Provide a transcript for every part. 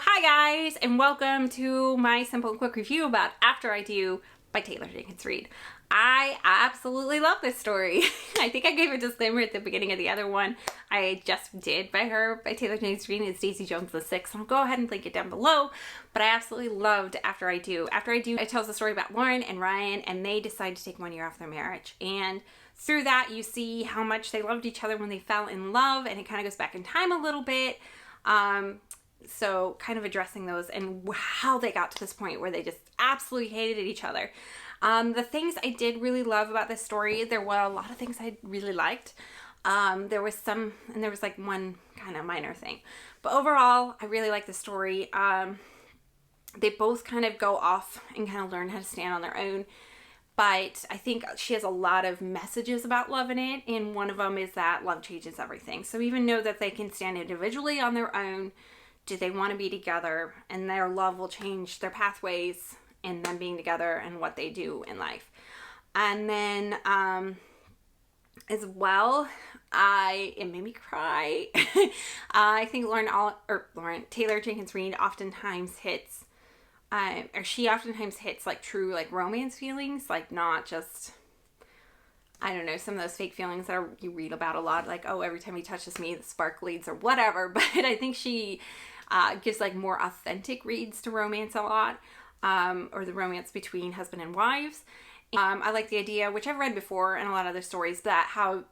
Hi guys, and welcome to my simple and quick review about After I Do by Taylor Jenkins Reid. I absolutely love this story. I think I gave a disclaimer at the beginning of the other one I just did by Taylor Jenkins Reid. It's Daisy Jones the Sixth. I'll go ahead and link it down below. But I absolutely loved After I Do. After I Do, it tells the story about Lauren and Ryan, and they decide to take 1 year off their marriage. And through that, you see how much they loved each other when they fell in love, and it kind of goes back in time a little bit. So kind of addressing those and how they got to this point where they just absolutely hated each other. The things I did really love about this story, there were a lot of things I really liked. There was like one kind of minor thing. But overall, I really like the story. They both kind of go off and kind of learn how to stand on their own. But I think she has a lot of messages about love in it. And one of them is that love changes everything. So even know that they can stand individually on their own. Do they want to be together? And their love will change their pathways and them being together and what they do in life. And then as well, it made me cry. I think Taylor Jenkins Reid oftentimes hits like true like romance feelings, like not just, I don't know, some of those fake feelings that you read about a lot, like, oh, every time he touches me the spark leads or whatever. But I think she gives like more authentic reads to romance a lot, or the romance between husband and wives. I like the idea, which I've read before in a lot of other stories, that how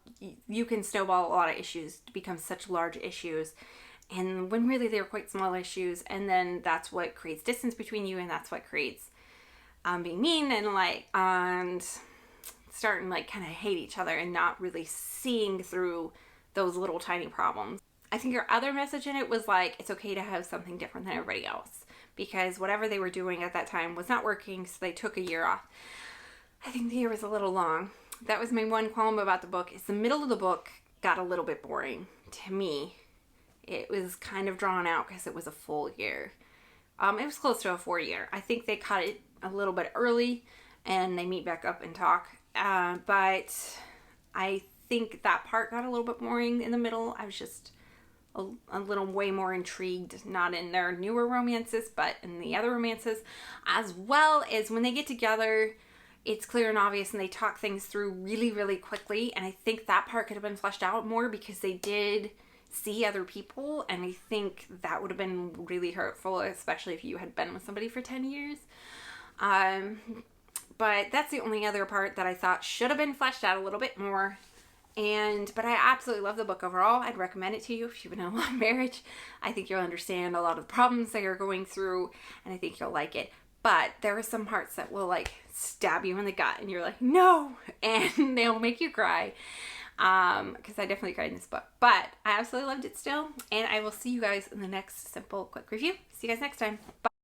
you can snowball a lot of issues to become such large issues, and when really they're quite small issues, and then that's what creates distance between you, and that's what creates being mean and starting like kind of hate each other and not really seeing through those little tiny problems. I think your other message in it was like, it's okay to have something different than everybody else, because whatever they were doing at that time was not working, so they took a year off. I think the year was a little long. That was my one qualm about the book, is the middle of the book got a little bit boring to me. It was kind of drawn out because it was a full year. It was close to a 4-year. I think they cut it a little bit early and they meet back up and talk. But I think that part got a little bit boring in the middle. I was just a little way more intrigued, not in their newer romances, but in the other romances, as well as when they get together, it's clear and obvious and they talk things through really, really quickly. And I think that part could have been fleshed out more, because they did see other people, and I think that would have been really hurtful, especially if you had been with somebody for 10 years. But that's the only other part that I thought should have been fleshed out a little bit more. But I absolutely love the book overall. I'd recommend it to you if you've been in a long marriage. I think you'll understand a lot of the problems they are going through, and I think you'll like it. But there are some parts that will like stab you in the gut, and you're like, no, and they'll make you cry. Because I definitely cried in this book. But I absolutely loved it still, and I will see you guys in the next simple quick review. See you guys next time. Bye.